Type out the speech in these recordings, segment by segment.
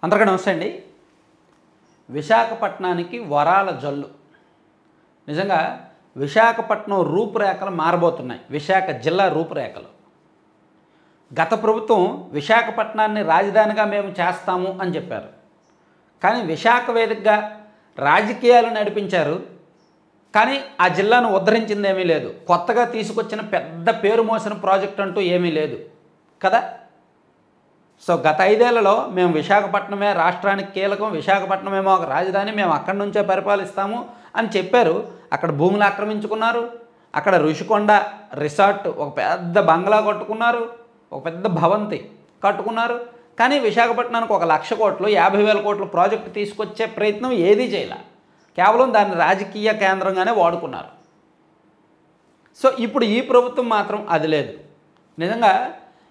అందరికీ నమస్తే అండి. విశాఖపట్నానికి వరాల జల్లు. నిజంగా విశాఖపట్నం రూపురేఖలు మారబోతున్నాయి. విశాఖ జిల్లా రూపురేఖలు. గత ప్రభుత్వం విశాఖపట్నాన్ని రాజధానిగా మేము చేస్తాము అని చెప్పారు. కానీ విశాఖ వేదికగా రాజకీయాలు నడిపించారు. కానీ ఆ జిల్లాను ఉద్ధరించిందేమీ లేదు. కొత్తగా తీసుకొచ్చిన పెద్ద పేరు మోసిన ప్రాజెక్ట్ అంటూ ఏమీ లేదు కదా. సో గత 5 ఏళ్లలో మేము విశాఖపట్నమే రాష్ట్రానికి కీలకం, విశాఖపట్నమేమో ఒక రాజధాని, మేము అక్కడి నుంచే పరిపాలిస్తాము అని చెప్పారు. అక్కడ భూములు ఆక్రమించుకున్నారు. అక్కడ ఋషికొండ రిసార్ట్ ఒక పెద్ద బంగ్లా కట్టుకున్నారు, ఒక పెద్ద భవంతి కట్టుకున్నారు. కానీ విశాఖపట్నానికి 1,00,000 కోట్లు 50,000 కోట్ల ప్రాజెక్టు తీసుకొచ్చే ప్రయత్నం ఏదీ చేయాల. కేవలం దాన్ని రాజకీయ కేంద్రంగానే వాడుకున్నారు. సో ఇప్పుడు ఈ ప్రభుత్వం మాత్రం అది లేదు. నిజంగా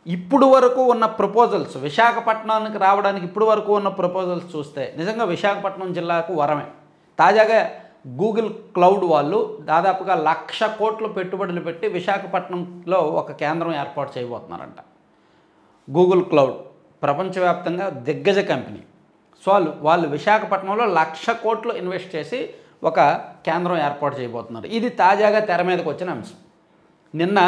ఇప్పుడు వరకు ఉన్న ప్రపోజల్స్, విశాఖపట్నానికి రావడానికి ఇప్పుడు వరకు ఉన్న ప్రపోజల్స్ చూస్తే నిజంగా విశాఖపట్నం జిల్లాకు వరమే. తాజాగా గూగుల్ క్లౌడ్ వాళ్ళు దాదాపుగా 1,00,000 కోట్లు పెట్టుబడులు పెట్టి విశాఖపట్నంలో ఒక కేంద్రం ఏర్పాటు చేయబోతున్నారంట. గూగుల్ క్లౌడ్ ప్రపంచవ్యాప్తంగా దిగ్గజ కంపెనీ. సో వాళ్ళు విశాఖపట్నంలో 1,00,000 కోట్లు ఇన్వెస్ట్ చేసి ఒక కేంద్రం ఏర్పాటు చేయబోతున్నారు. ఇది తాజాగా తెర మీదకి వచ్చిన అంశం. నిన్న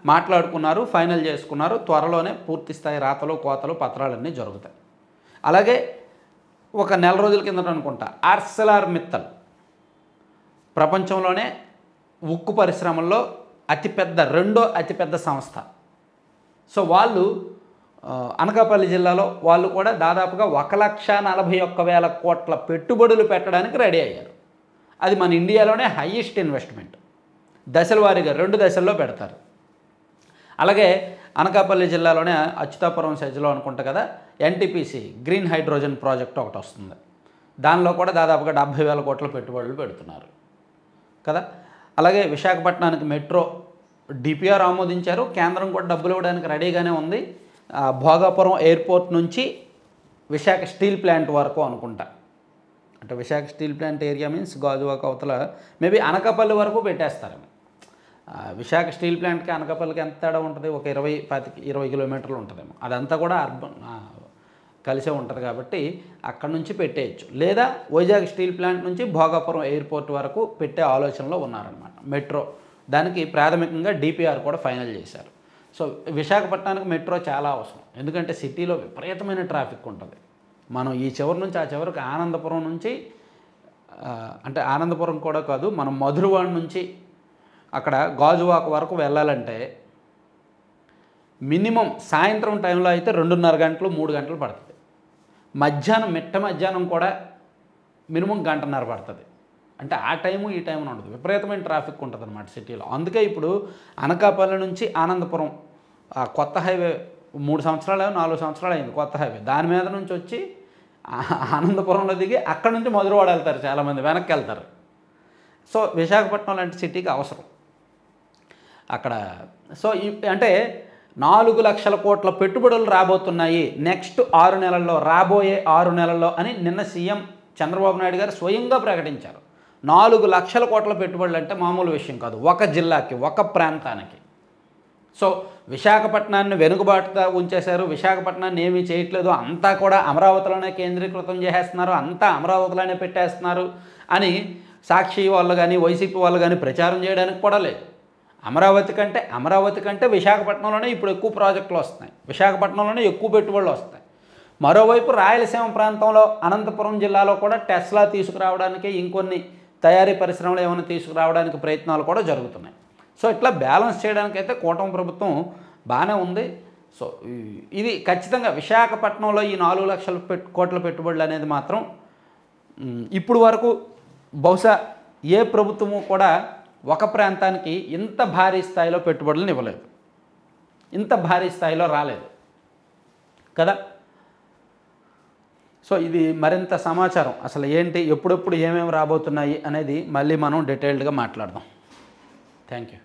మాట్లాడుకున్నారు, ఫైనల్ చేసుకున్నారు. త్వరలోనే పూర్తిస్థాయి రాతలు కోతలు పత్రాలన్నీ జరుగుతాయి. అలాగే ఒక నెల రోజుల కిందట అనుకుంటా ఆర్సెలర్ మిత్తల్ ప్రపంచంలోనే ఉక్కు పరిశ్రమల్లో రెండో అతిపెద్ద సంస్థ. సో వాళ్ళు అనకాపల్లి జిల్లాలో వాళ్ళు కూడా దాదాపుగా 1,41,000 కోట్ల పెట్టుబడులు పెట్టడానికి రెడీ అయ్యారు. అది మన ఇండియాలోనే హైయెస్ట్ ఇన్వెస్ట్మెంట్. దశల వారీగా 2 దశల్లో పెడతారు. అలాగే అనకాపల్లి జిల్లాలోనే అచ్యుతాపురం సెజ్లో అనుకుంటా కదా ఎన్టీపీసీ గ్రీన్ హైడ్రోజన్ ప్రాజెక్ట్ ఒకటి వస్తుంది. దానిలో కూడా దాదాపుగా 70,000 కోట్ల పెట్టుబడులు పెడుతున్నారు కదా. అలాగే విశాఖపట్నానికి మెట్రో డిపిఆర్ ఆమోదించారు. కేంద్రం కూడా డబ్బులు ఇవ్వడానికి రెడీగానే ఉంది. భోగాపురం ఎయిర్పోర్ట్ నుంచి విశాఖ స్టీల్ ప్లాంట్ వరకు అనుకుంటా. అంటే Visakha steel plant area means Gajuwaka అవతల మేబీ అనకాపల్లి వరకు పెట్టేస్తారేమో. విశాఖ స్టీల్ ప్లాంట్కి అనకాపల్లికి ఎంత తేడా ఉంటుంది? ఒక 20 కిలోమీటర్లు ఉంటుందేమో. అదంతా కూడా అర్బన్ కలిసే ఉంటుంది కాబట్టి అక్కడ నుంచి పెట్టేయచ్చు. లేదా వైజాగ్ స్టీల్ ప్లాంట్ నుంచి భోగాపురం ఎయిర్పోర్ట్ వరకు పెట్టే ఆలోచనలో ఉన్నారనమాట. మెట్రో దానికి ప్రాథమికంగా డిపిఆర్ కూడా ఫైనల్ చేశారు. సో విశాఖపట్నానికి మెట్రో చాలా అవసరం. ఎందుకంటే సిటీలో విపరీతమైన ట్రాఫిక్ ఉంటుంది. మనం ఈ చివరి నుంచి ఆ చివరికి ఆనందపురం నుంచి, అంటే ఆనందపురం కూడా కాదు, మనం మధురవాడ నుంచి అక్కడ గాజువాక వరకు వెళ్ళాలంటే మినిమం సాయంత్రం టైంలో అయితే 2:30 గంటలు 3 గంటలు పడుతుంది. మధ్యాహ్నం కూడా మినిమం 1.5 గంటలు పడుతుంది. అంటే ఆ టైము ఈ టైమున ఉండదు, విపరీతమైన ట్రాఫిక్ ఉంటుంది అన్నమాట సిటీలో. అందుకే ఇప్పుడు అనకాపల్లి నుంచి ఆనందపురం కొత్త హైవే 3 సంవత్సరాలు 4 సంవత్సరాలు అయింది కొత్త హైవే. దాని మీద నుంచి వచ్చి ఆనందపురంలో దిగి అక్కడ నుంచి మధురవాడ వెళ్తారు చాలామంది, వెనక్కి వెళ్తారు. సో విశాఖపట్నం లాంటి సిటీకి అవసరం అక్కడ. సో అంటే 4,00,000 కోట్ల పెట్టుబడులు రాబోతున్నాయి నెక్స్ట్ 6 నెలల్లో, రాబోయే 6 నెలల్లో అని నిన్న సీఎం చంద్రబాబు నాయుడు గారు స్వయంగా ప్రకటించారు. 4,00,000 కోట్ల పెట్టుబడులు అంటే మామూలు విషయం కాదు. ఒక జిల్లాకి, ఒక ప్రాంతానికి. సో విశాఖపట్నాన్ని వెనుకబాటుగా ఉంచేశారు. విశాఖపట్నాన్ని ఏమీ చేయట్లేదు, అంతా కూడా అమరావతిలోనే కేంద్రీకృతం చేసేస్తున్నారు, అంతా అమరావతిలోనే పెట్టేస్తున్నారు అని సాక్షి వాళ్ళు కానీ వైసీపీ వాళ్ళు కానీ ప్రచారం చేయడానికి కూడా లేదు. అమరావతి కంటే విశాఖపట్నంలోనే ఇప్పుడు ఎక్కువ ప్రాజెక్టులు వస్తున్నాయి, విశాఖపట్నంలోనే ఎక్కువ పెట్టుబడులు వస్తాయి. మరోవైపు రాయలసీమ ప్రాంతంలో అనంతపురం జిల్లాలో కూడా టెస్లా తీసుకురావడానికి, ఇంకొన్ని తయారీ పరిశ్రమలు ఏమైనా తీసుకురావడానికి ప్రయత్నాలు కూడా జరుగుతున్నాయి. సో ఇట్లా బ్యాలెన్స్ చేయడానికైతే కూటమి ప్రభుత్వం బాగానే ఉంది. సో ఇది ఖచ్చితంగా విశాఖపట్నంలో ఈ 4,00,000 కోట్ల పెట్టుబడులు అనేది మాత్రం ఇప్పుడు వరకు బహుశా ఏ ప్రభుత్వము కూడా ఒక ప్రాంతానికి ఇంత భారీ స్థాయిలో పెట్టుబడులను ఇవ్వలేదు, ఇంత భారీ స్థాయిలో రాలేదు కదా. సో ఇది మరింత సమాచారం అసలు ఏంటి, ఎప్పుడెప్పుడు ఏమేమి రాబోతున్నాయి అనేది మళ్ళీ మనం డీటెయిల్డ్గా మాట్లాడదాం. Thank you.